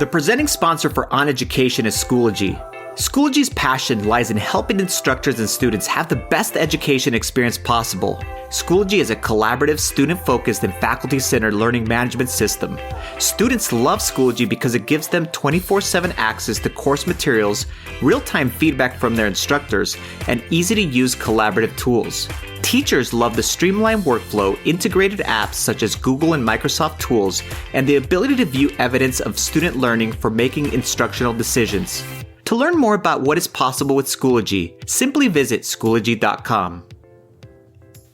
The presenting sponsor for OnEducation is Schoology. Schoology's passion lies in helping instructors and students have the best education experience possible. Schoology is a collaborative, student-focused, and faculty-centered learning management system. Students love Schoology because it gives them 24/7 access to course materials, real-time feedback from their instructors, and easy-to-use collaborative tools. Teachers love the streamlined workflow, integrated apps such as Google and Microsoft tools, and the ability to view evidence of student learning for making instructional decisions. To learn more about what is possible with Schoology, simply visit Schoology.com.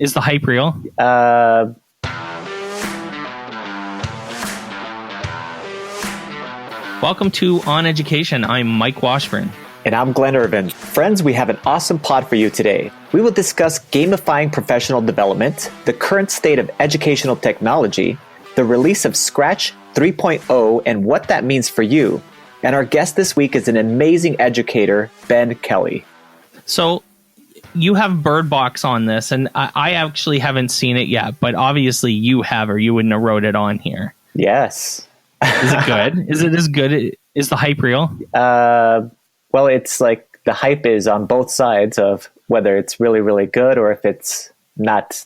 Is the hype real? Welcome to OnEducation. I'm Mike Washburn. And I'm Glen Irvin. Friends, we have an awesome pod for you today. We will discuss gamifying professional development, the current state of educational technology, the release of Scratch 3.0, and what that means for you. And our guest this week is an amazing educator, Ben Kelly. So you have Bird Box on this, and I actually haven't seen it yet, but obviously you have, or you wouldn't have wrote it on here. Yes. Is it good? Is it as good? Is the hype real? Well, it's like the hype is on both sides of whether it's really, really good or if it's not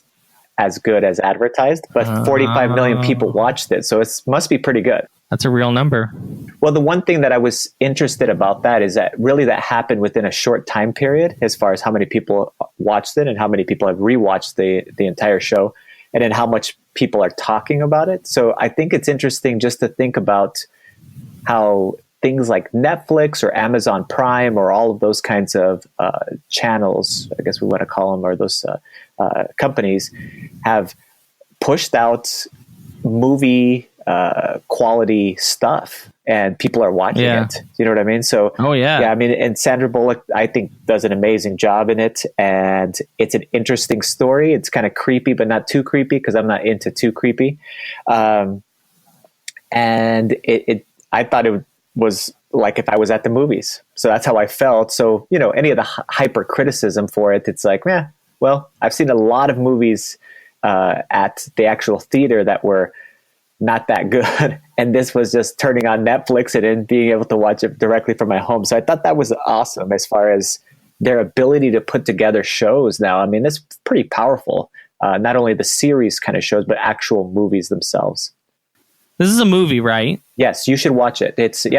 as good as advertised. But 45 million people watched it, so it must be pretty good. That's a real number. Well, the one thing that I was interested about that is that really that happened within a short time period as far as how many people watched it and how many people have rewatched the entire show, and then how much people are talking about it. So I think it's interesting just to think about how things like Netflix or Amazon Prime or all of those kinds of channels, I guess we want to call them, or those companies have pushed out movie quality stuff, and people are watching it. You know what I mean? So, I mean, and Sandra Bullock, I think, does an amazing job in it, and it's an interesting story. It's kind of creepy, but not too creepy, because I'm not into too creepy. And I thought it was like if I was at the movies. So that's how I felt. So, you know, any of the hyper criticism for it, it's like, well, I've seen a lot of movies at the actual theater that were not that good. And this was just turning on Netflix and then being able to watch it directly from my home. So I thought that was awesome as far as their ability to put together shows now. I mean, that's pretty powerful. Not only the series kind of shows, but actual movies themselves. This is a movie, right? Yes, you should watch it. It's an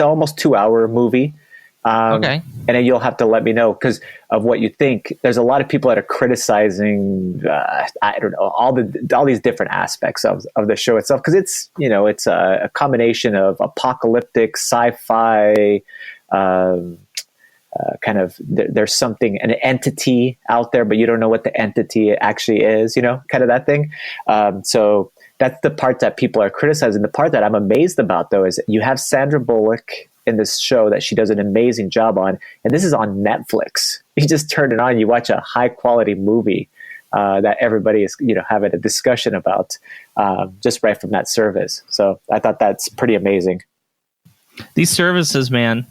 almost 2-hour movie. Okay. And then you'll have to let me know because of what you think. There's a lot of people that are criticizing, I don't know, all these different aspects of the show itself, because it's a combination of apocalyptic, sci-fi, kind of there's something, an entity out there, but you don't know what the entity actually is, kind of that thing. So that's the part that people are criticizing. The part that I'm amazed about, though, is you have Sandra Bullock in this show that she does an amazing job on, and this is on Netflix. You just turn it on, you watch a high quality movie that everybody is having a discussion about just right from that service. So I thought that's pretty amazing. These services, man.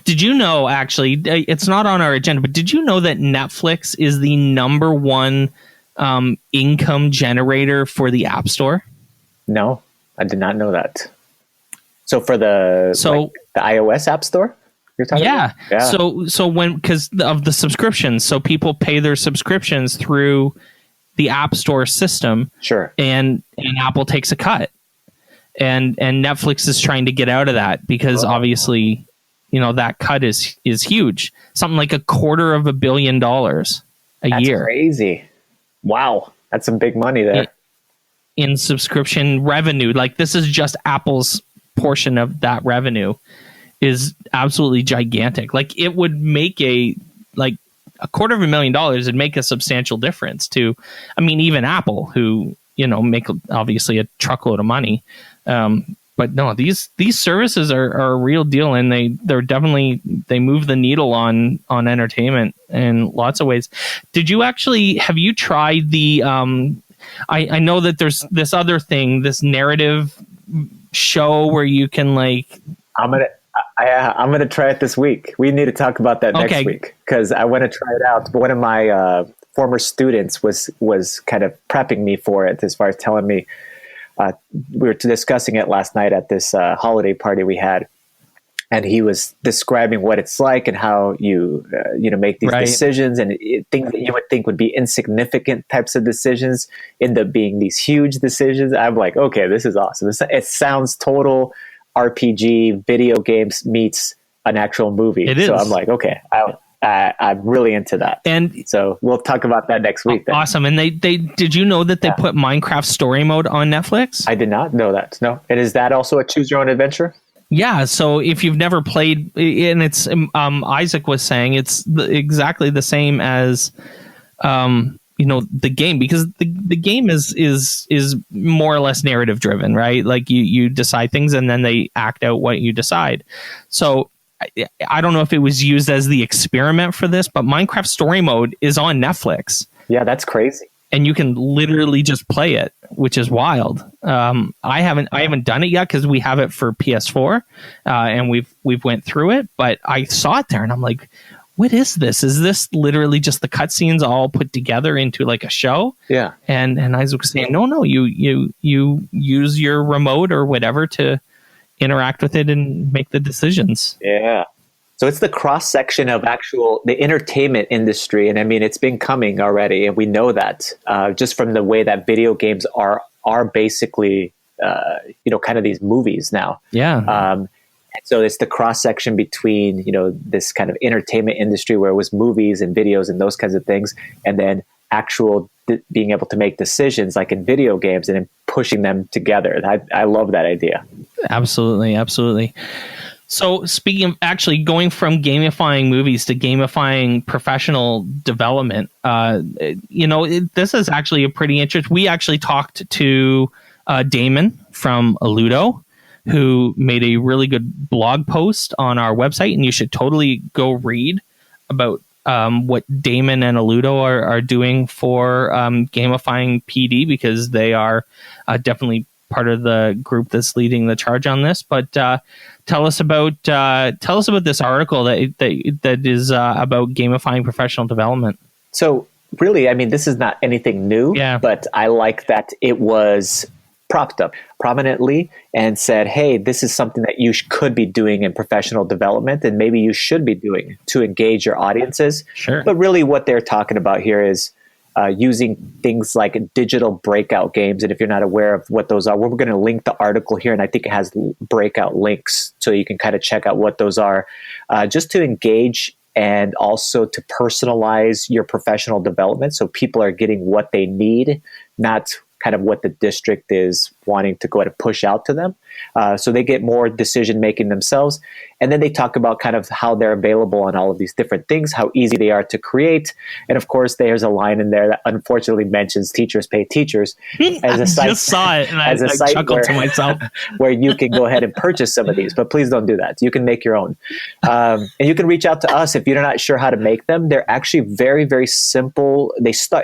Did you know, actually, it's not on our agenda, but did you know that Netflix is the number one income generator for the App Store? No, I did not know that. So for the iOS App Store, you're talking about? Yeah. So because of the subscriptions, so people pay their subscriptions through the App Store system. Sure. And Apple takes a cut, and Netflix is trying to get out of that because obviously, that cut is huge. Something like $250 million a year. That's crazy. Wow, that's some big money there in subscription revenue. Like, this is just Apple's portion of that revenue is absolutely gigantic. Like, it would make $250,000 would make a substantial difference to, even Apple, who, make obviously a truckload of money. But no, these services are a real deal, and they move the needle on entertainment in lots of ways. Have you tried the, I know that there's this other thing, this narrative show where you can I'm gonna try it this week. We need to talk about that next week because I want to try it out. But one of my former students was kind of prepping me for it as far as telling me we were discussing it last night at this holiday party we had. And he was describing what it's like and how you make these decisions, and things that you would think would be insignificant types of decisions end up being these huge decisions. I'm like, okay, this is awesome. It sounds total RPG video games meets an actual movie. It is. So I'm like, okay, I'm really into that. And so we'll talk about that next week. Then. Awesome. And they did you know that they put Minecraft story mode on Netflix? I did not know that. No. And is that also a choose your own adventure? Yeah, so if you've never played, and it's Isaac was saying it's exactly the same as the game, because the game is more or less narrative driven, right? Like you decide things and then they act out what you decide. So I don't know if it was used as the experiment for this, but Minecraft story mode is on Netflix. Yeah, that's crazy. And you can literally just play it, which is wild. I haven't done it yet because we have it for PS4, and we've went through it. But I saw it there, and I'm like, "What is this? Is this literally just the cutscenes all put together into like a show?" Yeah. And Isaac was saying, "No, you use your remote or whatever to interact with it and make the decisions." Yeah. So it's the cross section of the entertainment industry. And I mean, it's been coming already. And we know that just from the way that video games are basically, kind of these movies now. Yeah. So it's the cross section between, this kind of entertainment industry where it was movies and videos and those kinds of things. And then being able to make decisions like in video games and then pushing them together. I love that idea. Absolutely. Absolutely. So speaking of actually going from gamifying movies to gamifying professional development, this is actually a pretty interesting. We actually talked to Damon from Aludo, who made a really good blog post on our website, and you should totally go read about what Damon and Aludo are doing for gamifying PD, because they are definitely part of the group that's leading the charge on this. But tell us about this article that is about gamifying professional development. So really, I mean, this is not anything new, but I like that it was propped up prominently and said, hey, this is something that you could be doing in professional development and maybe you should be doing to engage your audiences. Sure. But really what they're talking about here is using things like digital breakout games. And if you're not aware of what those are, we're going to link the article here. And I think it has breakout links so you can kind of check out what those are, just to engage and also to personalize your professional development. So people are getting what they need, not kind of what the district is wanting to go ahead and push out to them. So they get more decision making themselves. And then they talk about kind of how they're available on all of these different things, how easy they are to create. And of course, there's a line in there that unfortunately mentions teachers pay teachers. As a site, just saw it and I chuckled to myself. Where you can go ahead and purchase some of these, but please don't do that. You can make your own. And you can reach out to us if you're not sure how to make them. They're actually very, very simple.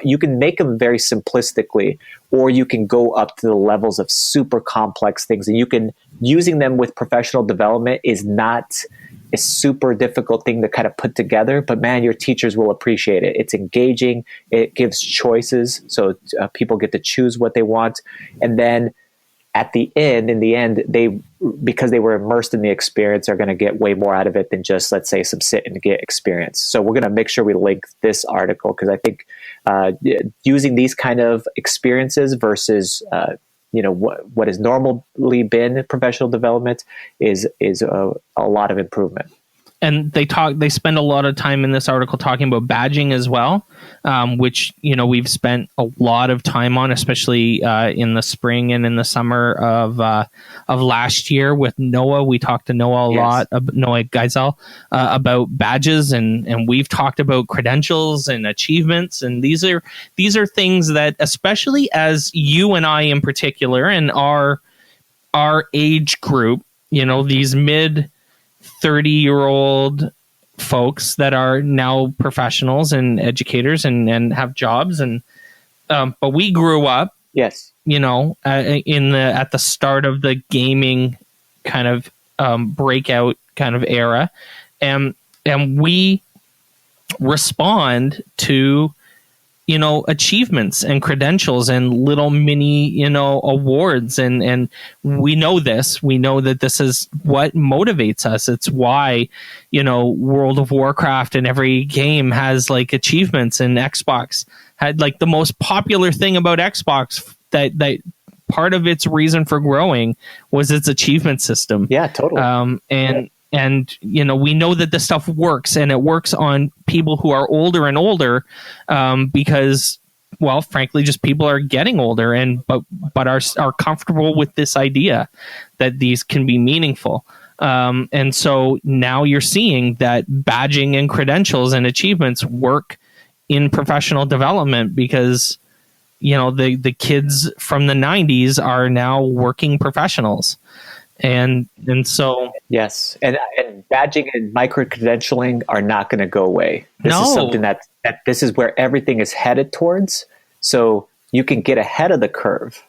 You can make them very simplistically, or you can go up to the levels of super complex things. And using them with professional development is not a super difficult thing to kind of put together, but man, your teachers will appreciate it. It's engaging. It gives choices. So people get to choose what they want. And then in the end, because they were immersed in the experience, are going to get way more out of it than just, let's say, some sit and get experience. So we're going to make sure we link this article, because I think using these kind of experiences versus what has normally been professional development is a lot of improvement. And they spend a lot of time in this article talking about badging as well, which we've spent a lot of time on, especially in the spring and in the summer of last year with Noah. We talked to Noah a lot, Noah Geisel, about badges, and we've talked about credentials and achievements. And these are things that, especially as you and I in particular, and our age group, these mid 30-year-old folks that are now professionals and educators and have jobs, and but we grew up, at the start of the gaming kind of breakout kind of era, and we respond to achievements and credentials and little mini, awards. And we know this. We know that this is what motivates us. It's why, World of Warcraft and every game has like achievements, and Xbox had like the most popular thing about Xbox that part of its reason for growing was its achievement system. Yeah, totally. And we know that this stuff works, and it works on people who are older and older, because, well, frankly, just people are getting older but are comfortable with this idea that these can be meaningful. And so now you're seeing that badging and credentials and achievements work in professional development, because the kids from the 90s are now working professionals. And so yes, and badging and micro credentialing are not going to go away. This is something that this is where everything is headed towards. So you can get ahead of the curve,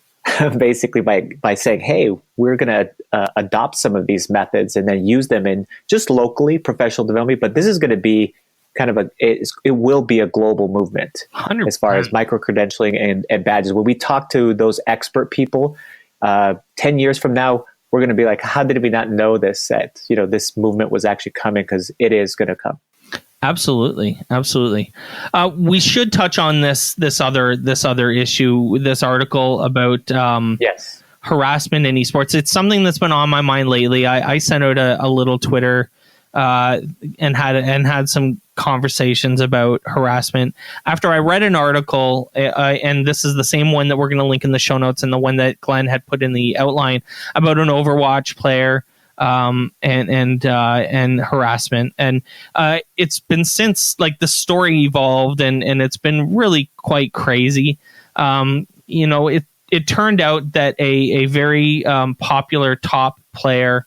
basically by saying, "Hey, we're going to adopt some of these methods and then use them in just locally professional development." But this is going to be kind of it will be a global movement 100%. As far as micro credentialing and badges. When we talk to those expert people, 10 years from now, we're going to be like, how did we not know this, that, this movement was actually coming? Because it is going to come. Absolutely. We should touch on this other issue, this article about yes, harassment in esports. It's something that's been on my mind lately. I sent out a little Twitter and had some conversations about harassment after I read an article, and this is the same one that we're going to link in the show notes, and the one that Glen had put in the outline, about an Overwatch player and harassment. And it's been since like the story evolved, and it's been really quite crazy. It turned out that a very popular top player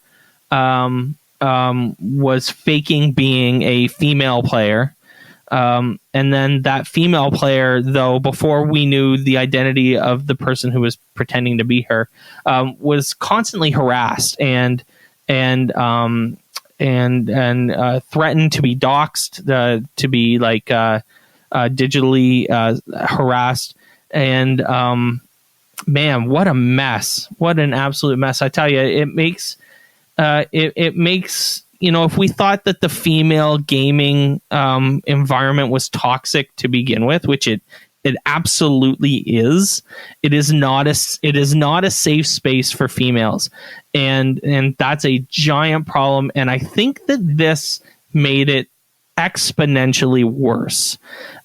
was faking being a female player. And then that female player, though, before we knew the identity of the person who was pretending to be her, was constantly harassed and threatened to be doxxed, to be like digitally harassed. And man, what a mess! What an absolute mess! I tell you, it makes. It makes, if we thought that the female gaming environment was toxic to begin with, which it absolutely is, it is not a safe space for females, and that's a giant problem. And I think that this made it exponentially worse.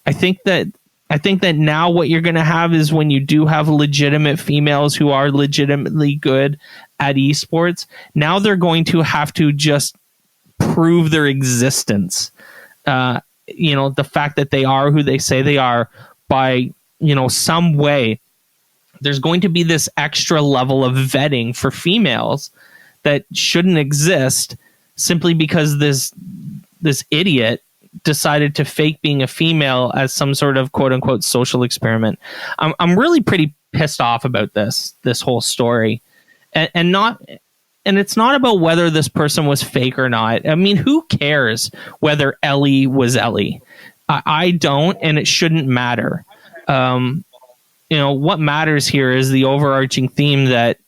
I think that now what you're going to have is, when you do have legitimate females who are legitimately good at esports, now they're going to have to just prove their existence. The fact that they are who they say they are by, some way. There's going to be this extra level of vetting for females that shouldn't exist, simply because this idiot decided to fake being a female as some sort of quote unquote social experiment. I'm really pretty pissed off about this whole story, and it's not about whether this person was fake or not. I mean, who cares whether Ellie was Ellie? I don't, and it shouldn't matter. What matters here is the overarching theme that,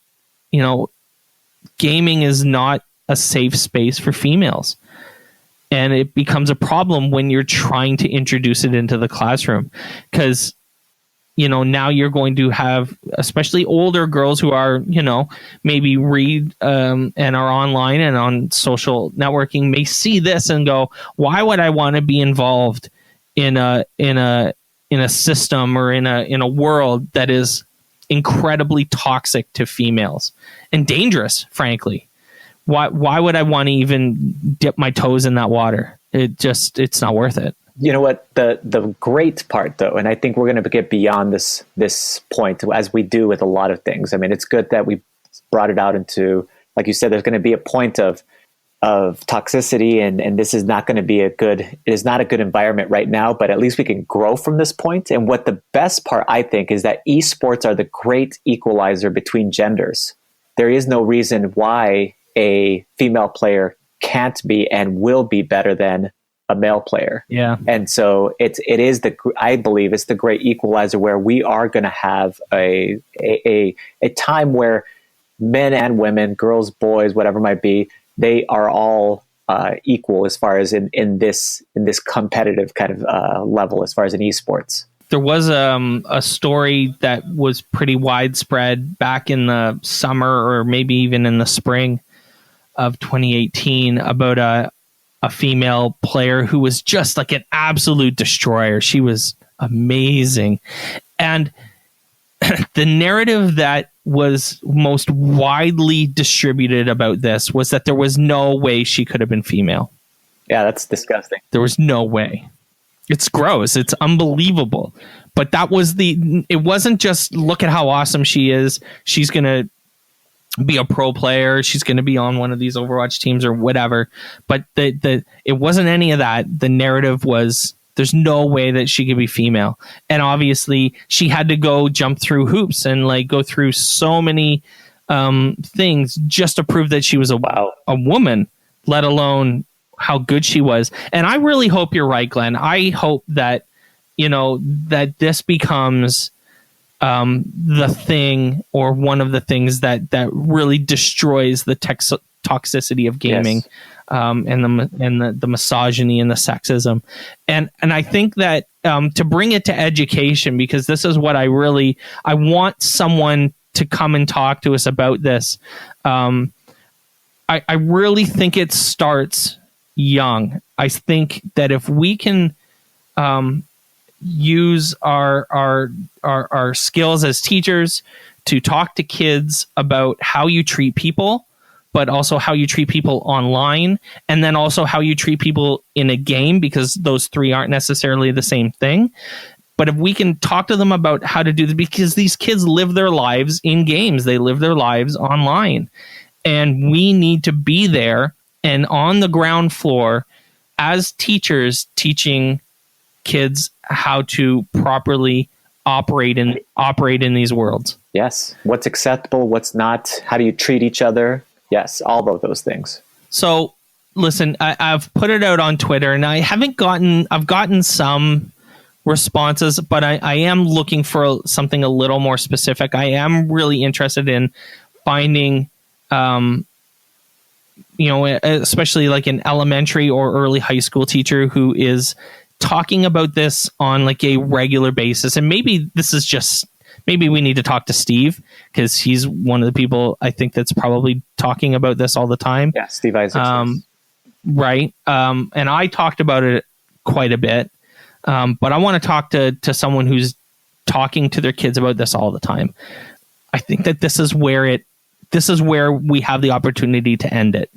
gaming is not a safe space for females. And it becomes a problem when you're trying to introduce it into the classroom, because, now you're going to have, especially older girls who are, maybe read and are online and on social networking, may see this and go, why would I want to be involved in a system or in a world that is incredibly toxic to females and dangerous, frankly? Why would I want to even dip my toes in that water? It's not worth it. You know what? The great part, though, and I think we're going to get beyond this point, as we do with a lot of things. I mean, it's good that we brought it out into, like you said, there's going to be a point of toxicity, and this is not going to be it is not a good environment right now, but at least we can grow from this point. And what the best part, I think, is that esports are the great equalizer between genders. There is no reason why a female player can't be and will be better than a male player. Yeah. And so I believe it's the great equalizer where we are going to have a time where men and women, girls, boys, whatever it might be, they are all equal as far as in this competitive kind of level as far as in esports. There was a story that was pretty widespread back in the summer or maybe even in the spring of 2018 about a female player who was just like an absolute destroyer. She was amazing. And the narrative that was most widely distributed about this was that there was no way she could have been female. Yeah, that's disgusting. There was no way. It's gross. It's unbelievable. But that was it wasn't just look at how awesome she is. She's going to be a pro player. She's going to be on one of these Overwatch teams or whatever. But it wasn't any of that. The narrative was there's no way that she could be female. And obviously she had to go jump through hoops and like go through so many things just to prove that she was a woman, let alone how good she was. And I really hope you're right, Glenn. I hope that, that this becomes the thing or one of the things that really destroys the toxicity of gaming. Yes. And the misogyny and the sexism. And I think that to bring it to education, because this is what I want someone to come and talk to us about this. I really think it starts young. I think that if we can use our skills as teachers to talk to kids about how you treat people, but also how you treat people online, and then also how you treat people in a game, because those three aren't necessarily the same thing. But if we can talk to them about how to do this, because these kids live their lives in games, they live their lives online, and we need to be there and on the ground floor as teachers teaching kids how to properly operate in these worlds. Yes. What's acceptable, what's not, how do you treat each other? Yes, all of those things. So, listen, I've put it out on Twitter, and I've gotten some responses, but I am looking for something a little more specific. I am really interested in finding, especially like an elementary or early high school teacher who is talking about this on like a regular basis. And maybe maybe we need to talk to Steve, because he's one of the people I think that's probably talking about this all the time. Yeah, Steve Isaacs. Right. And I talked about it quite a bit. But I want to talk to someone who's talking to their kids about this all the time. I think that this is where we have the opportunity to end it.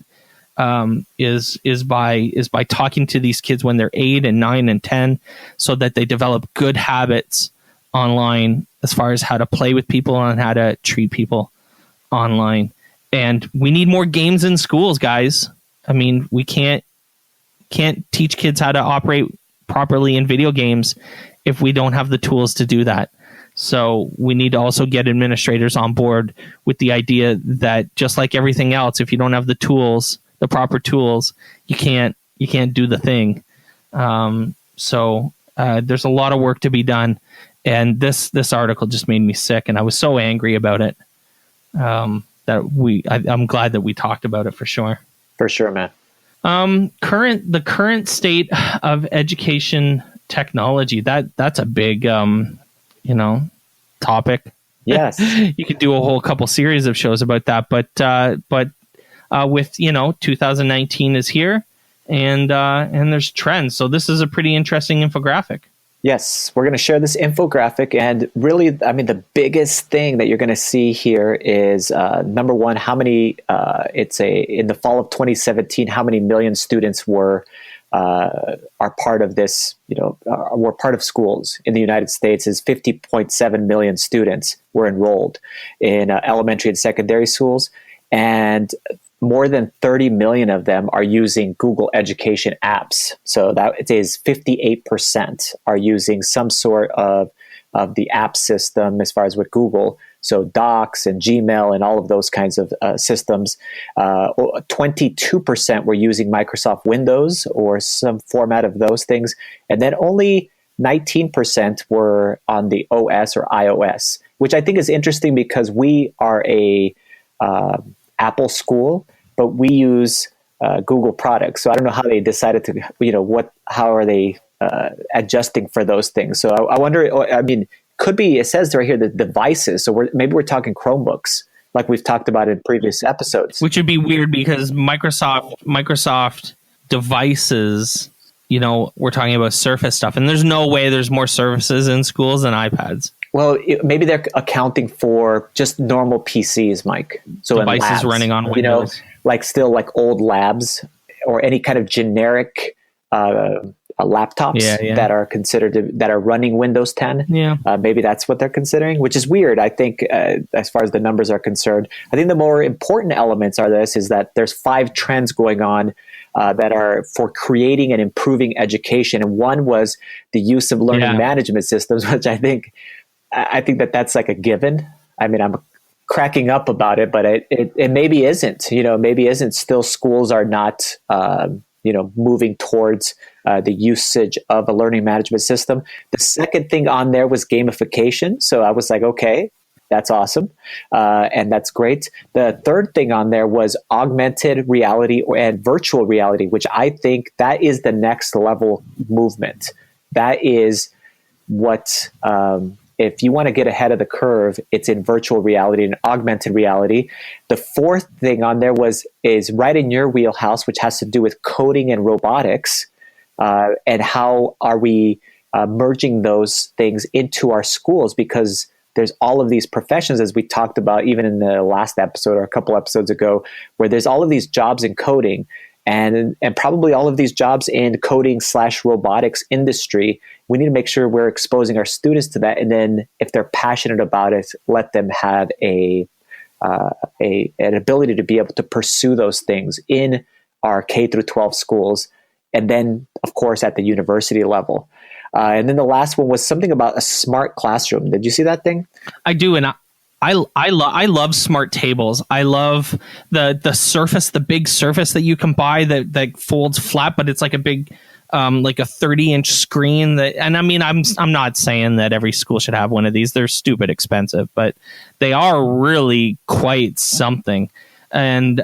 Is by talking to these kids when they're 8 and 9 and 10, so that they develop good habits online as far as how to play with people and how to treat people online. And we need more games in schools, guys. I mean, we can't teach kids how to operate properly in video games if we don't have the tools to do that. So we need to also get administrators on board with the idea that, just like everything else, if you don't have the tools, the proper tools, you can't do the thing. So there's a lot of work to be done. And this article just made me sick, and I was so angry about it. I'm glad that we talked about it for sure. For sure, man. The current state of education technology, that's a big topic. Yes. You could do a whole couple series of shows about that, but with 2019 is here, and there's trends. So this is a pretty interesting infographic. Yes, we're going to share this infographic, and really, I mean, the biggest thing that you're going to see here is number one, how many in the fall of 2017, how many million students are part of this, were part of schools in the United States. Is 50.7 million students were enrolled in elementary and secondary schools, and more than 30 million of them are using Google Education apps. So that it is 58% are using some sort of the app system as far as with Google. So Docs and Gmail and all of those kinds of systems. 22% were using Microsoft Windows or some format of those things. And then only 19% were on the OS or iOS, which I think is interesting because we are a Apple school, but we use Google products. So I don't know how they decided to, how are they adjusting for those things? So I wonder, could be, it says right here, the devices. So maybe we're talking Chromebooks, like we've talked about in previous episodes. Which would be weird because Microsoft devices, we're talking about Surface stuff, and there's no way there's more Surfaces in schools than iPads. Well, maybe they're accounting for just normal PCs, Mike. So devices labs, running on Windows, like old labs or any kind of generic laptops that are considered that are running Windows 10. Yeah, maybe that's what they're considering, which is weird. I think as far as the numbers are concerned, I think the more important elements is that there's 5 trends going on that are for creating and improving education, and one was the use of learning management systems, which I think that's like a given. I mean, I'm cracking up about it, but it maybe isn't. Maybe isn't. Still, schools are not moving towards the usage of a learning management system. The second thing on there was gamification. So I was like, okay, that's awesome. And that's great. The third thing on there was augmented reality and virtual reality, which I think that is the next level movement. That is what, if you want to get ahead of the curve, it's in virtual reality and augmented reality. The fourth thing on there is right in your wheelhouse, which has to do with coding and robotics. And how are we merging those things into our schools? Because there's all of these professions, as we talked about even in the last episode or a couple episodes ago, where there's all of these jobs in coding and probably all of these jobs in coding / robotics industry. We need to make sure we're exposing our students to that. And then if they're passionate about it, let them have an ability to be able to pursue those things in our K through 12 schools. And then, of course, at the university level. And then the last one was something about a smart classroom. Did you see that thing? I do, and I love smart tables. I love the Surface, the big Surface that you can buy that folds flat, but it's like a big, like a 30-inch screen. And I mean, I'm not saying that every school should have one of these. They're stupid expensive, but they are really quite something. And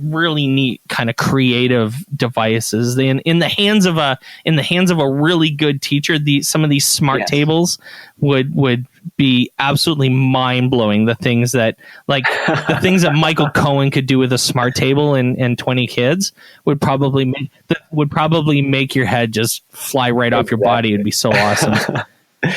really neat kind of creative devices in the hands of a really good teacher. Some of these smart tables would be absolutely mind blowing. The things that Michael Cohen could do with a smart table and 20 kids would probably make your head just fly right off your body. It'd be so awesome.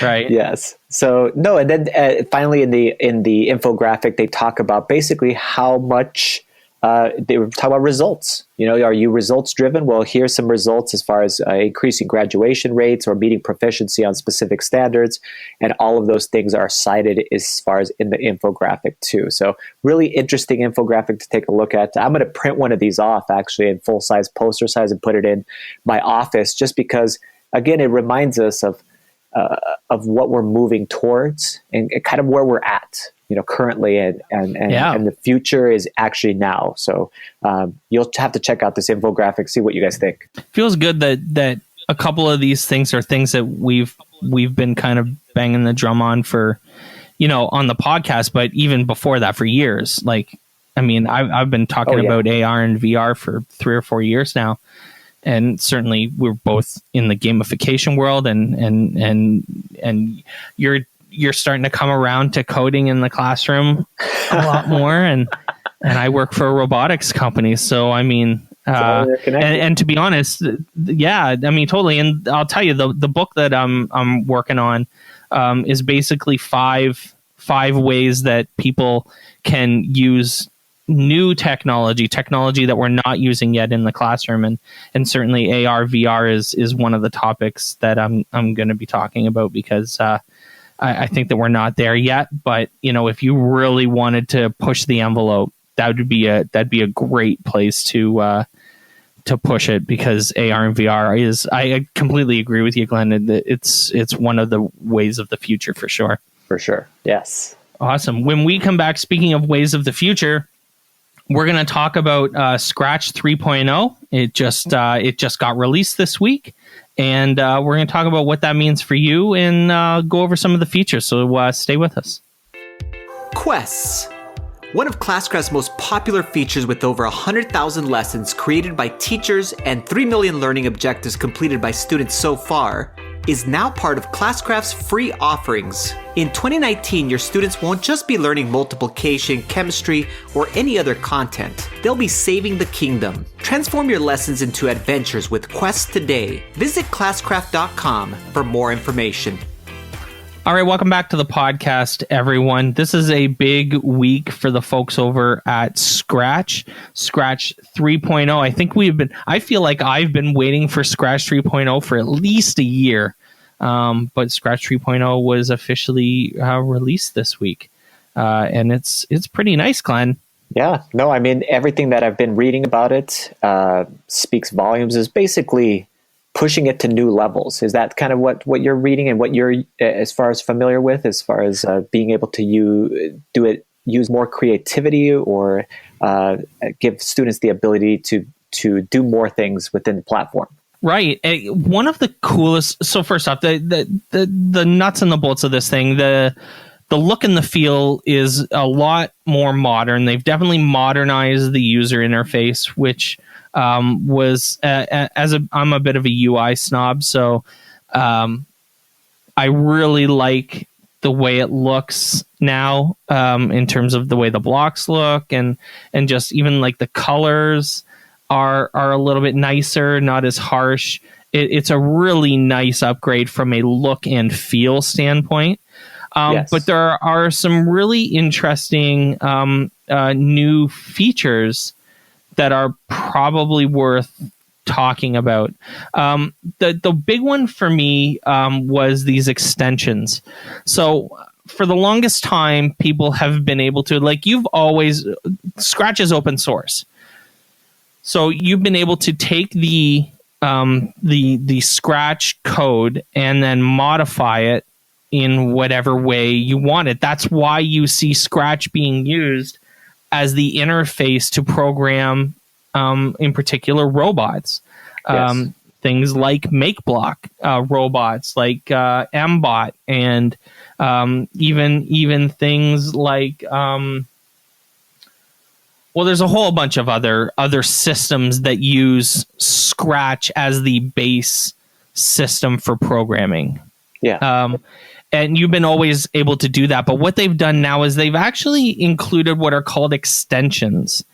Right. Yes. So no, and then finally in the infographic they talk about basically how much they were talking about results. Are you results driven? Well, here's some results as far as increasing graduation rates or meeting proficiency on specific standards, and all of those things are cited as far as in the infographic too. So really interesting infographic to take a look at. I'm going to print one of these off actually in full size poster size and put it in my office, just because again it reminds us of what we're moving towards and kind of where we're at, currently, and the future is actually now. So you'll have to check out this infographic, see what you guys think. Feels good that a couple of these things are things that we've been kind of banging the drum on for, on the podcast, but even before that for years. Like, I mean, I've been talking about AR and VR for 3 or 4 years now. And certainly we're both in the gamification world, and you're starting to come around to coding in the classroom a lot more. And I work for a robotics company. So, I mean, and to be honest, I mean, totally. And I'll tell you, the book that I'm working on is basically five ways that people can use new technology that we're not using yet in the classroom, and certainly AR VR is one of the topics that I'm going to be talking about, because I think that we're not there yet. But if you really wanted to push the envelope, that'd be a great place to push it, because AR and VR is, I completely agree with you, Glenn. It's one of the ways of the future for sure. For sure. Yes. Awesome. When we come back, speaking of ways of the future, we're going to talk about Scratch 3.0. It just got released this week, and we're going to talk about what that means for you and go over some of the features. So stay with us. Quests. One of Classcraft's most popular features, with over 100,000 lessons created by teachers and 3 million learning objectives completed by students so far, is now part of Classcraft's free offerings. In 2019, your students won't just be learning multiplication, chemistry, or any other content. They'll be saving the kingdom. Transform your lessons into adventures with Quests today. Visit classcraft.com for more information. All right, welcome back to the podcast, everyone. This is a big week for the folks over at Scratch 3.0. I feel like I've been waiting for Scratch 3.0 for at least a year. But Scratch 3.0 was officially released this week. And it's pretty nice, Glenn. Yeah, no, I mean, everything that I've been reading about it speaks volumes. Is basically pushing it to new levels. Is that kind of what you're reading and what you're as far as familiar with, as far as being able to use more creativity or give students the ability to do more things within the platform? Right. One of the coolest. So first off, the nuts and the bolts of this thing, the look and the feel is a lot more modern. They've definitely modernized the user interface, which was I'm a bit of a UI snob, so I really like the way it looks now, in terms of the way the blocks look, and just even like the colors are a little bit nicer, not as harsh. It's a really nice upgrade from a look and feel standpoint. Yes. But there are some really interesting new features that are probably worth talking about. The big one for me was these extensions. So for the longest time, people have been able to, like, Scratch is open source. So you've been able to take the Scratch code and then modify it in whatever way you want it. That's why you see Scratch being used as the interface to program, in particular, robots. Yes. Things like MakeBlock robots, like MBot, and even things like there's a whole bunch of other systems that use Scratch as the base system for programming. Yeah. And you've been always able to do that. But what they've done now is they've actually included what are called extensions.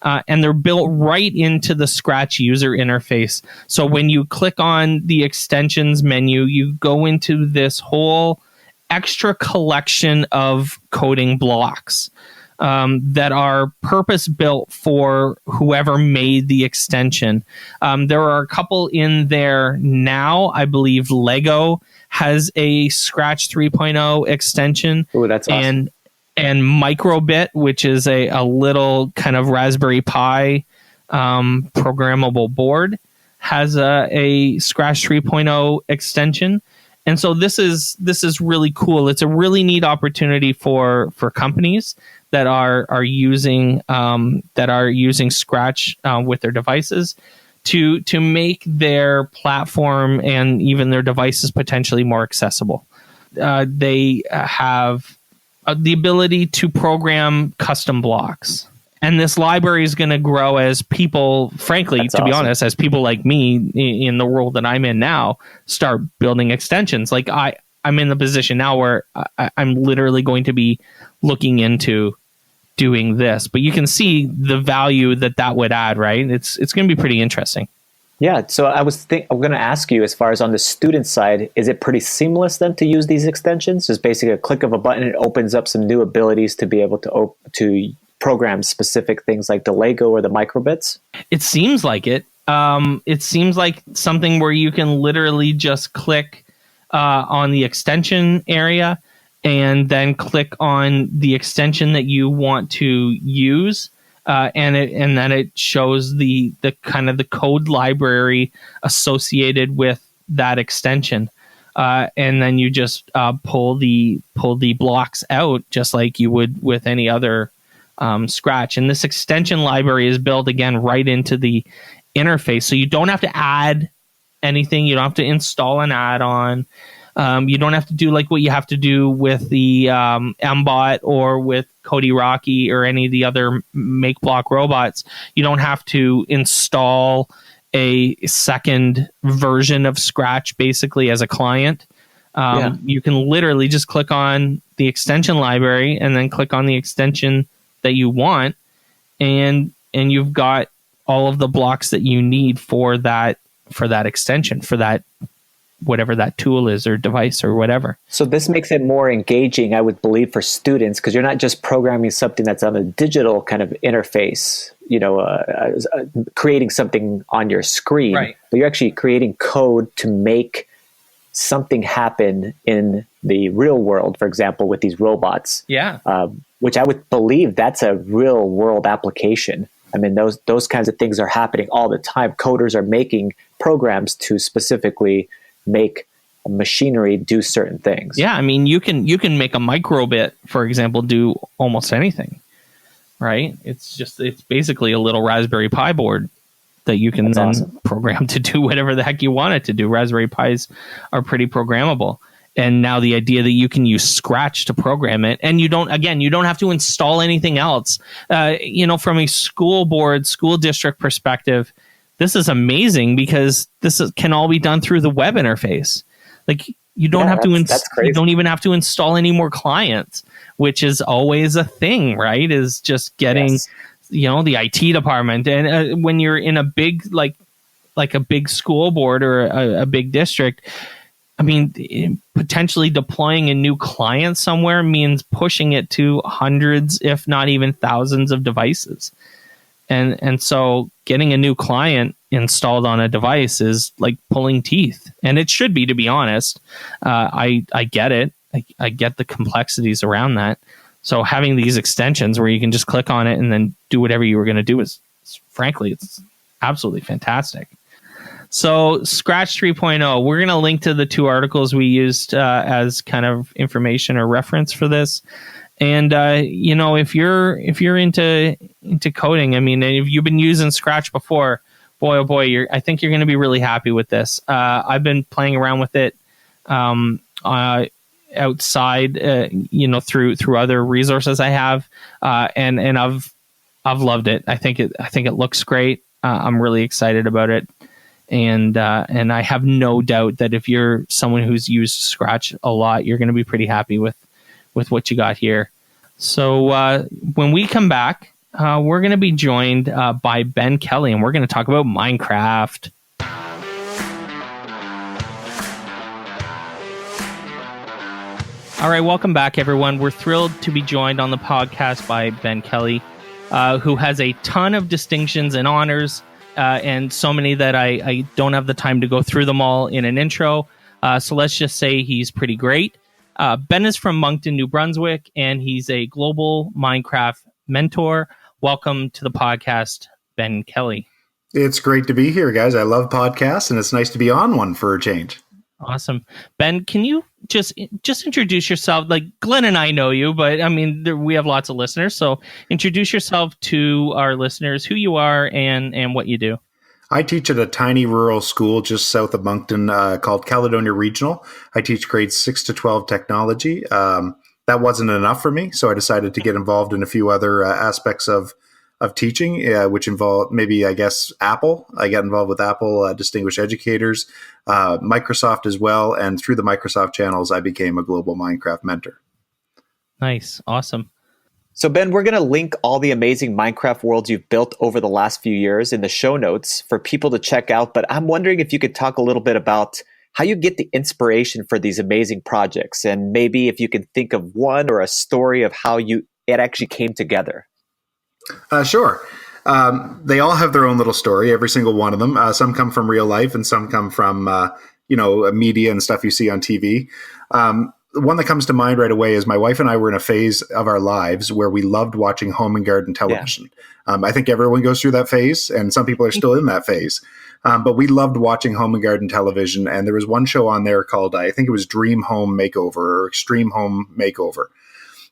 And they're built right into the Scratch user interface. So when you click on the extensions menu, you go into this whole extra collection of coding blocks that are purpose-built for whoever made the extension. There are a couple in there now. I believe Lego has a Scratch 3.0 extension. Oh, that's awesome. And Microbit, which is a little kind of Raspberry Pi programmable board, has a Scratch 3.0 extension. And so this is really cool. It's a really neat opportunity for companies that are using Scratch with their devices to make their platform and even their devices potentially more accessible. They have the ability to program custom blocks. And this library is going to grow as people, frankly, That's to be awesome. honest, as people like me in the world that I'm in now start building extensions. Like I'm in the position now where I'm literally going to be looking into doing this. But you can see the value that would add, right? It's going to be pretty interesting. Yeah, so I'm going to ask you, as far as on the student side, is it pretty seamless then to use these extensions? Just basically a click of a button, it opens up some new abilities to be able to program specific things like the Lego or the microbits? It seems like it. It seems like something where you can literally just click on the extension area and then click on the extension that you want to use. And then it shows the kind of the code library associated with that extension. and then you just pull the blocks out just like you would with any other Scratch. And this extension library is built again right into the interface, so you don't have to add anything. You don't have to install an add-on. You don't have to do like what you have to do with the MBot or with Cody Rocky or any of the other make block robots. You don't have to install a second version of Scratch basically as a client. You can literally just click on the extension library and then click on the extension that you want, and you've got all of the blocks that you need for that extension, for that whatever that tool is or device or whatever. So this makes it more engaging, I would believe, for students, because you're not just programming something that's on a digital kind of interface, creating something on your screen, right, but you're actually creating code to make something happen in the real world, for example, with these robots. Yeah. Which I would believe that's a real world application. I mean, those kinds of things are happening all the time. Coders are making programs to specifically make machinery do certain things. Yeah, I mean, you can make a microbit, for example, do almost anything, right? It's basically a little Raspberry Pi board that you can program to do whatever the heck you want it to do. Raspberry Pis are pretty programmable. And now the idea that you can use Scratch to program it, and you don't have to install anything else. From a school district perspective, this is amazing because can all be done through the web interface. Like you don't have to you don't even have to install any more clients, which is always a thing, right? Is just getting the IT department, and when you're in a big like a big school board or a big district, I mean, potentially deploying a new client somewhere means pushing it to hundreds, if not even thousands of devices. And so getting a new client installed on a device is like pulling teeth. And it should be, to be honest. I get it. I get the complexities around that. So having these extensions where you can just click on it and then do whatever you were going to do is frankly, it's absolutely fantastic. So Scratch 3.0, we're going to link to the two articles we used as kind of information or reference for this. And if you're into coding, I mean, if you've been using Scratch before, boy oh boy, I think you're going to be really happy with this. I've been playing around with it outside, through other resources I have, and I've loved it. I think it looks great. I'm really excited about it. And I have no doubt that if you're someone who's used Scratch a lot, you're going to be pretty happy with what you got here. So when we come back, we're going to be joined by Ben Kelly, and we're going to talk about Minecraft. All right, welcome back, everyone. We're thrilled to be joined on the podcast by Ben Kelly, who has a ton of distinctions and honors, and so many that I don't have the time to go through them all in an intro. So let's just say he's pretty great. Ben is from Moncton, New Brunswick, and he's a global Minecraft mentor. Welcome to the podcast, Ben Kelly. It's great to be here, guys. I love podcasts, and it's nice to be on one for a change. Awesome. Ben, can you just introduce yourself? Like Glen and I know you, but I mean, we have lots of listeners. So introduce yourself to our listeners, who you are and what you do. I teach at a tiny rural school just south of Moncton called Caledonia Regional. I teach grades 6 to 12 technology. That wasn't enough for me, so I decided to get involved in a few other aspects of teaching, which involved maybe, I guess, Apple. I got involved with Apple Distinguished Educators, Microsoft as well, and through the Microsoft channels, I became a global Minecraft mentor. Nice. Awesome. So Ben, we're going to link all the amazing Minecraft worlds you've built over the last few years in the show notes for people to check out. But I'm wondering if you could talk a little bit about how you get the inspiration for these amazing projects, and maybe if you can think of one or a story of how it actually came together. Sure. They all have their own little story, every single one of them. Some come from real life and some come from, media and stuff you see on TV. the one that comes to mind right away is my wife and I were in a phase of our lives where we loved watching home and garden television. I think everyone goes through that phase, and some people are still in that phase. But we loved watching home and garden television, and there was one show on there called, I think it was Dream Home Makeover or Extreme Home Makeover.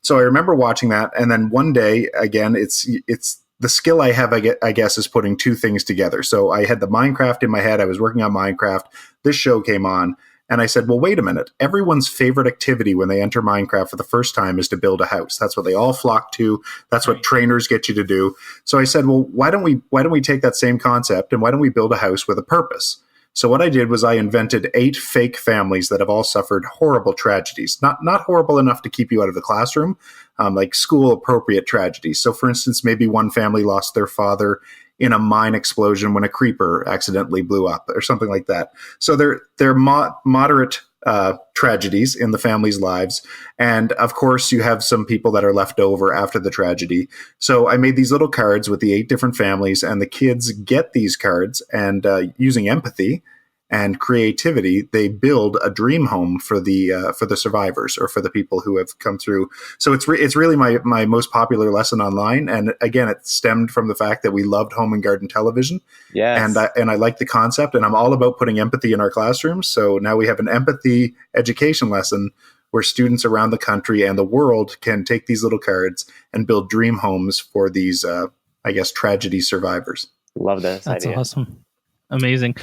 So I remember watching that, and then one day, again, it's the skill I have, I guess, is putting two things together. So I had the Minecraft in my head. I was working on Minecraft. This show came on, and I said, well, wait a minute. Everyone's favorite activity when they enter Minecraft for the first time is to build a house. That's what they all flock to. That's what trainers get you to do. So I said, well, why don't we take that same concept and why don't we build a house with a purpose? So what I did was I invented 8 fake families that have all suffered horrible tragedies. Not horrible enough to keep you out of the classroom, like school-appropriate tragedies. So for instance, maybe one family lost their father in a mine explosion when a creeper accidentally blew up or something like that. So they're moderate tragedies in the family's lives. And of course, you have some people that are left over after the tragedy. So I made these little cards with the 8 different families, and the kids get these cards, and using empathy and creativity, they build a dream home for the survivors or for the people who have come through. So it's really my most popular lesson online. And again, it stemmed from the fact that we loved home and garden television. Yes. And I like the concept, and I'm all about putting empathy in our classrooms. So now we have an empathy education lesson where students around the country and the world can take these little cards and build dream homes for these, I guess, tragedy survivors. Love this That's idea. awesome. Amazing.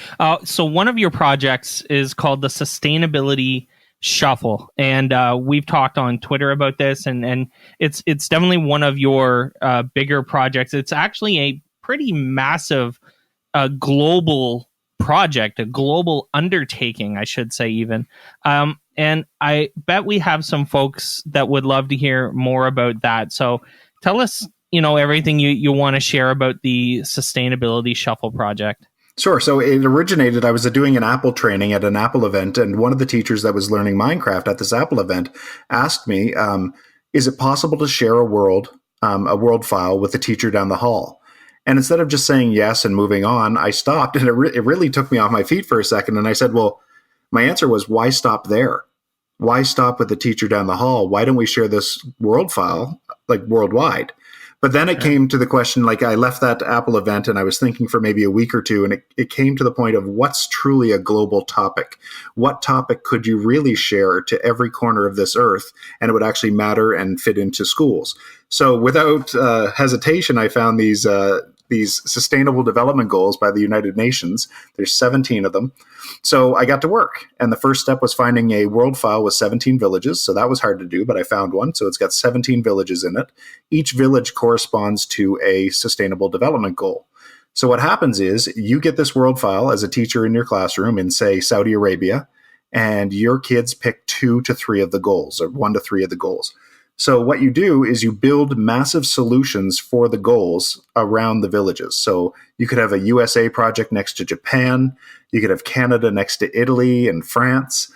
So one of your projects is called the Sustainability Shuffle, and we've talked on Twitter about this, and it's definitely one of your bigger projects. It's actually a pretty massive global project, a global undertaking, I should say, even. And I bet we have some folks that would love to hear more about that. So tell us, everything you want to share about the Sustainability Shuffle project. Sure. So it originated, I was doing an Apple training at an Apple event, and one of the teachers that was learning Minecraft at this Apple event asked me, is it possible to share a world file with the teacher down the hall? And instead of just saying yes and moving on, I stopped, and it really took me off my feet for a second. And I said, well, my answer was, why stop there? Why stop with the teacher down the hall? Why don't we share this world file like worldwide? But then it came to the question, like I left that Apple event and I was thinking for maybe a week or two, and it came to the point of what's truly a global topic? What topic could you really share to every corner of this earth and it would actually matter and fit into schools? So without hesitation, I found these Sustainable Development Goals by the United Nations. There's 17 of them. So I got to work. And the first step was finding a world file with 17 villages. So that was hard to do, but I found one. So it's got 17 villages in it. Each village corresponds to a Sustainable Development Goal. So what happens is you get this world file as a teacher in your classroom in, say, Saudi Arabia, and your kids pick 2 to 3 of the goals, or 1 to 3 of the goals. So what you do is you build massive solutions for the goals around the villages. So you could have a USA project next to Japan. You could have Canada next to Italy and France.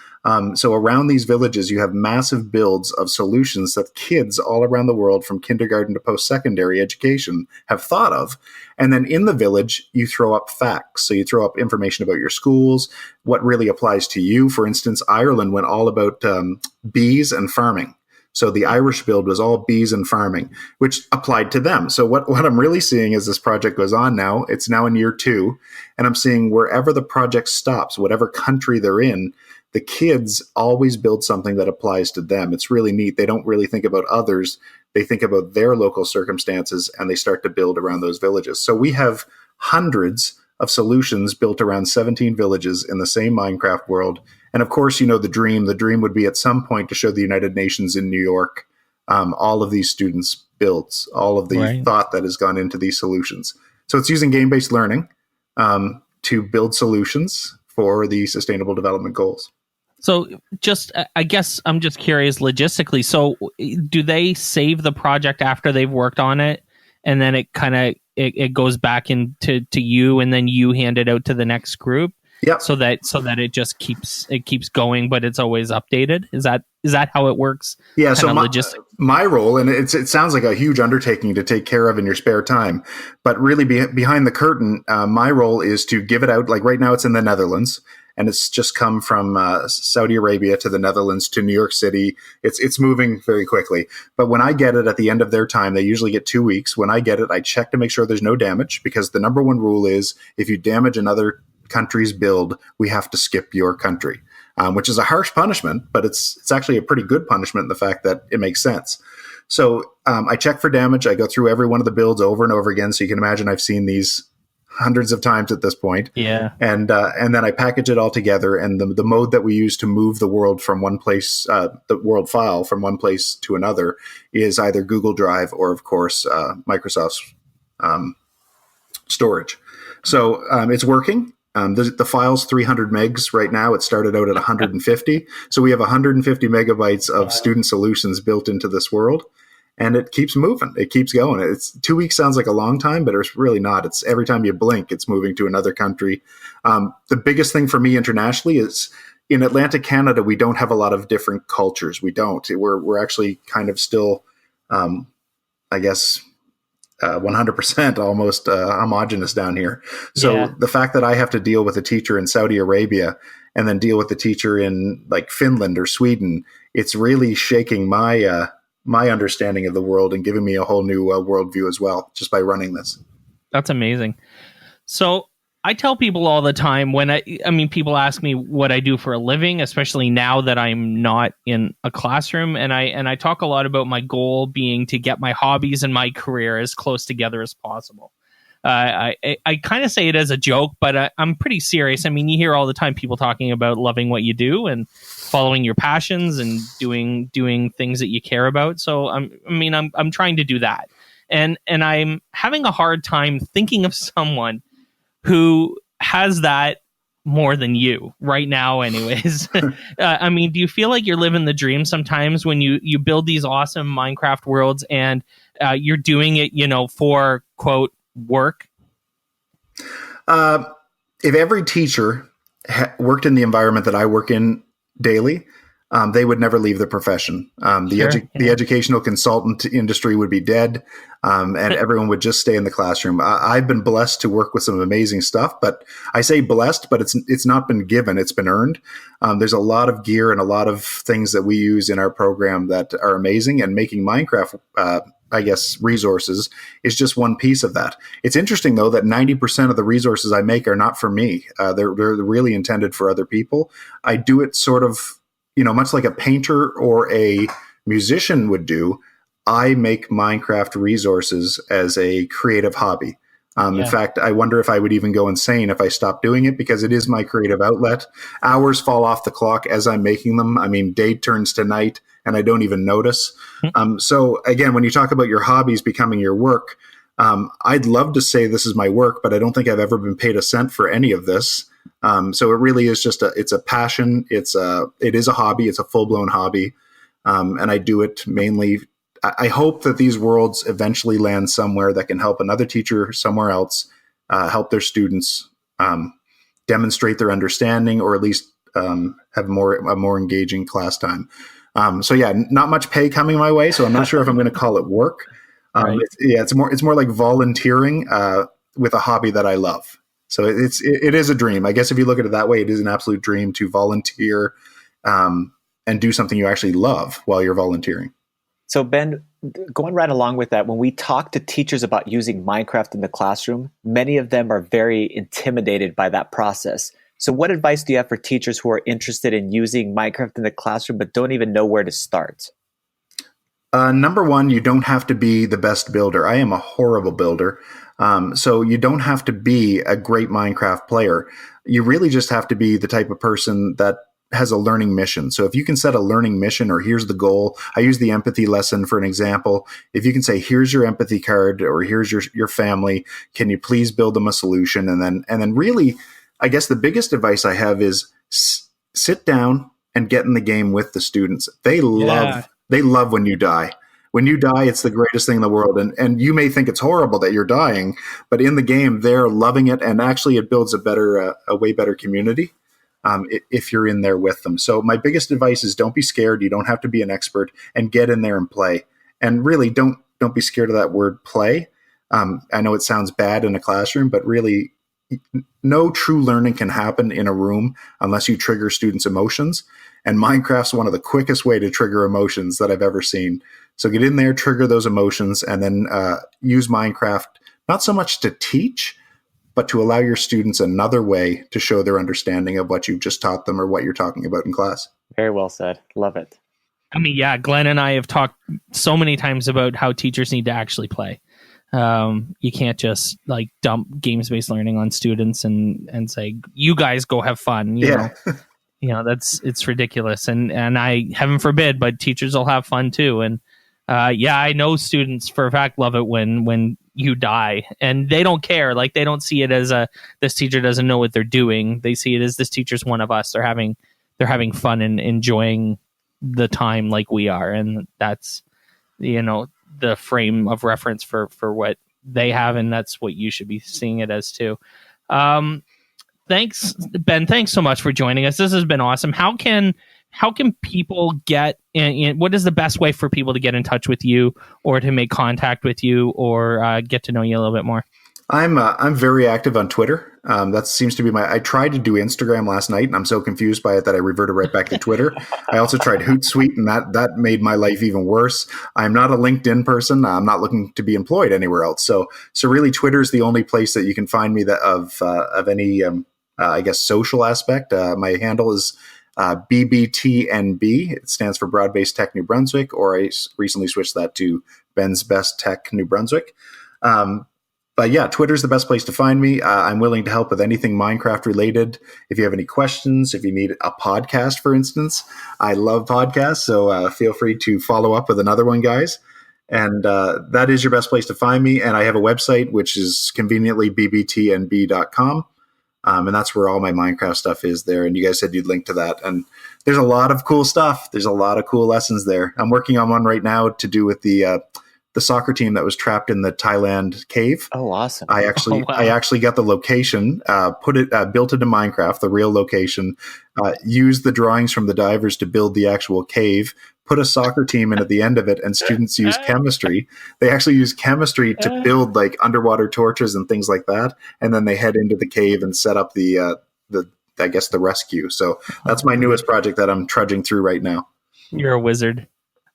So around these villages, you have massive builds of solutions that kids all around the world from kindergarten to post-secondary education have thought of. And then in the village, you throw up facts. So you throw up information about your schools, what really applies to you. For instance, Ireland went all about bees and farming. So the Irish build was all bees and farming, which applied to them. So what I'm really seeing as this project goes on now, it's now in year 2, and I'm seeing wherever the project stops, whatever country they're in, the kids always build something that applies to them. It's really neat. They don't really think about others. They think about their local circumstances, and they start to build around those villages. So we have hundreds of solutions built around 17 villages in the same Minecraft world. And of course, the dream would be at some point to show the United Nations in New York, all of these students built, all of the thought that has gone into these solutions. So it's using game-based learning to build solutions for the Sustainable Development Goals. So I guess I'm just curious logistically. So do they save the project after they've worked on it, and then it goes back into you, and then you hand it out to the next group? Yeah. So that it just keeps going, but it's always updated. Is that how it works? Yeah. So my role, and it sounds like a huge undertaking to take care of in your spare time, but really behind the curtain, my role is to give it out. Like right now, it's in the Netherlands, and it's just come from Saudi Arabia to the Netherlands to New York City. It's moving very quickly. But when I get it at the end of their time, they usually get 2 weeks. When I get it, I check to make sure there's no damage, because the number one rule is if you damage another country's build, we have to skip your country, which is a harsh punishment, but it's actually a pretty good punishment in the fact that it makes sense. So I check for damage. I go through every one of the builds over and over again. So you can imagine I've seen these hundreds of times at this point. Yeah. And then I package it all together. And the mode that we use to move the world from one place, the world file from one place to another, is either Google Drive or, of course, Microsoft's storage. So it's working. The file's 300 megs right now. It started out at 150. So we have 150 megabytes of student solutions built into this world. And it keeps moving. It keeps going. It's 2 weeks sounds like a long time, but it's really not. It's every time you blink, it's moving to another country. The biggest thing for me internationally is in Atlantic Canada, we don't have a lot of different cultures. We don't. We're actually kind of still, I guess, 100% almost homogenous down here. So the fact that I have to deal with a teacher in Saudi Arabia and then deal with a teacher in like Finland or Sweden, it's really shaking my understanding of the world and giving me a whole new worldview as well, just by running this. That's amazing. So I tell people all the time when people ask me what I do for a living, especially now that I'm not in a classroom. And I talk a lot about my goal being to get my hobbies and my career as close together as possible. I kind of say it as a joke, but I'm pretty serious. I mean, you hear all the time people talking about loving what you do and following your passions and doing things that you care about. So I'm trying to do that. And I'm having a hard time thinking of someone who has that more than you right now anyways. Do you feel like you're living the dream sometimes when you build these awesome Minecraft worlds and you're doing it, for quote work? If every teacher worked in the environment that I work in daily, they would never leave the profession. The educational consultant industry would be dead, and everyone would just stay in the classroom. I've been blessed to work with some amazing stuff, but I say blessed, but it's not been given, it's been earned. There's a lot of gear and a lot of things that we use in our program that are amazing, and making Minecraft, resources is just one piece of that. It's interesting, though, that 90% of the resources I make are not for me. They're really intended for other people. I do it sort of, much like a painter or a musician would do. I make Minecraft resources as a creative hobby. In fact, I wonder if I would even go insane if I stopped doing it, because it is my creative outlet. Hours fall off the clock as I'm making them. I mean, day turns to night and I don't even notice. So again, when you talk about your hobbies becoming your work, I'd love to say this is my work, but I don't think I've ever been paid a cent for any of this. So it really is just it's a passion. It is a hobby. It's a full-blown hobby. And I do it mainly. I hope that these worlds eventually land somewhere that can help another teacher somewhere else, help their students, demonstrate their understanding, or at least have a more engaging class time. Not much pay coming my way, so I'm not sure if I'm going to call it work. Right. It's more like volunteering with a hobby that I love. So it is a dream. I guess if you look at it that way, it is an absolute dream to volunteer and do something you actually love while you're volunteering. So Ben, going right along with that, when we talk to teachers about using Minecraft in the classroom, many of them are very intimidated by that process. So what advice do you have for teachers who are interested in using Minecraft in the classroom but don't even know where to start? Number one, you don't have to be the best builder. I am a horrible builder. So you don't have to be a great Minecraft player. You really just have to be the type of person that has a learning mission. So if you can set a learning mission, or here's the goal, I use the empathy lesson for an example. If you can say, here's your empathy card, or here's your family, can you please build them a solution? And then really, I guess the biggest advice I have is sit down and get in the game with the students. They love when you die. When you die, it's the greatest thing in the world. And you may think it's horrible that you're dying, but in the game, they're loving it. And actually, it builds a way better community if you're in there with them. So my biggest advice is don't be scared. You don't have to be an expert, and get in there and play. And really, don't be scared of that word play. I know it sounds bad in a classroom, but really, no true learning can happen in a room unless you trigger students' emotions. And Minecraft's one of the quickest way to trigger emotions that I've ever seen. So get in there, trigger those emotions, and then use Minecraft, not so much to teach, but to allow your students another way to show their understanding of what you've just taught them or what you're talking about in class. Very well said. Love it. I mean, yeah, Glenn and I have talked so many times about how teachers need to actually play. You can't just like dump games-based learning on students and say, you guys go have fun. You know, it's ridiculous. And I, heaven forbid, but teachers will have fun too. And I know students for a fact love it when you die, and they don't care. Like, they don't see it as this teacher doesn't know what they're doing. They see it as this teacher's one of us. They're having fun and enjoying the time like we are. And that's, the frame of reference for what they have. And that's what you should be seeing it as too. Thanks, Ben. Thanks so much for joining us. This has been awesome. How can people get in? What is the best way for people to get in touch with you, or to make contact with you, or get to know you a little bit more? I'm very active on Twitter. That seems to be I tried to do Instagram last night, and I'm so confused by it that I reverted right back to Twitter. I also tried Hootsuite, and that made my life even worse. I'm not a LinkedIn person. I'm not looking to be employed anywhere else. So really, Twitter is the only place that you can find me that of any I guess social aspect. My handle is BBTNB. It stands for Broad Based Tech New Brunswick, or I recently switched that to Ben's Best Tech New Brunswick. But yeah, Twitter's the best place to find me. I'm willing to help with anything Minecraft related. If you have any questions, if you need a podcast, for instance, I love podcasts. So feel free to follow up with another one, guys. And that is your best place to find me. And I have a website, which is conveniently bbtnb.com. And that's where all my Minecraft stuff is there. And you guys said you'd link to that. And there's a lot of cool stuff. There's a lot of cool lessons there. I'm working on one right now to do with the soccer team that was trapped in the Thailand cave. Oh, awesome. I actually got the location, built it in Minecraft, the real location, used the drawings from the divers to build the actual cave, put a soccer team in at the end of it, and students use chemistry. They actually use chemistry to build like underwater torches and things like that. And then they head into the cave and set up the rescue. So that's my newest project that I'm trudging through right now. You're a wizard.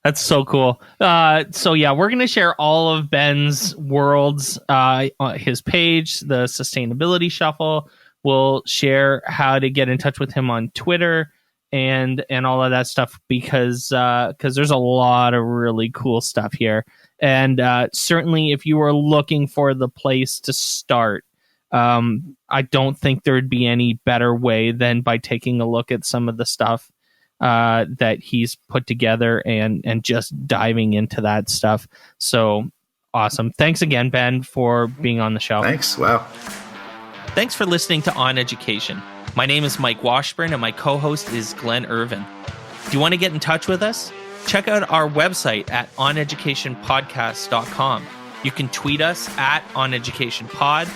That's so cool. So yeah, we're going to share all of Ben's worlds on his page, the Sustainability Shuffle. We'll share how to get in touch with him on Twitter and all of that stuff, because there's a lot of really cool stuff here. And certainly if you were looking for the place to start, I don't think there would be any better way than by taking a look at some of the stuff that he's put together and just diving into that stuff. So awesome. Thanks again, Ben, for being on the show. Thanks. Wow. Thanks for listening to On Education. My name is Mike Washburn, and my co-host is Glen Irvin. Do you want to get in touch with us? Check out our website at oneducationpodcast.com. You can tweet us at oneducationpod.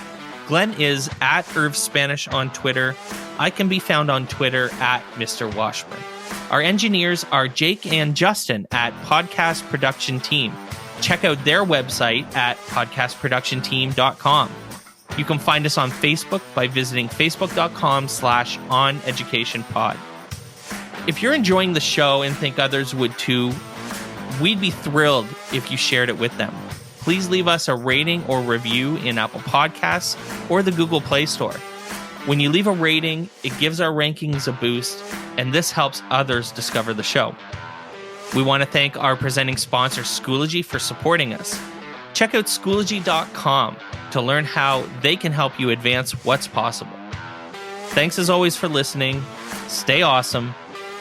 Glen is at IrvSpanish on Twitter. I can be found on Twitter at Mr. Washburn. Our engineers are Jake and Justin at Podcast Production Team. Check out their website at podcastproductionteam.com. You can find us on Facebook by visiting facebook.com/oneducationpod. If you're enjoying the show and think others would too, we'd be thrilled if you shared it with them. Please leave us a rating or review in Apple Podcasts or the Google Play Store. When you leave a rating, it gives our rankings a boost, and this helps others discover the show. We want to thank our presenting sponsor, Schoology, for supporting us. Check out Schoology.com to learn how they can help you advance what's possible. Thanks as always for listening. Stay awesome.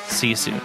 See you soon.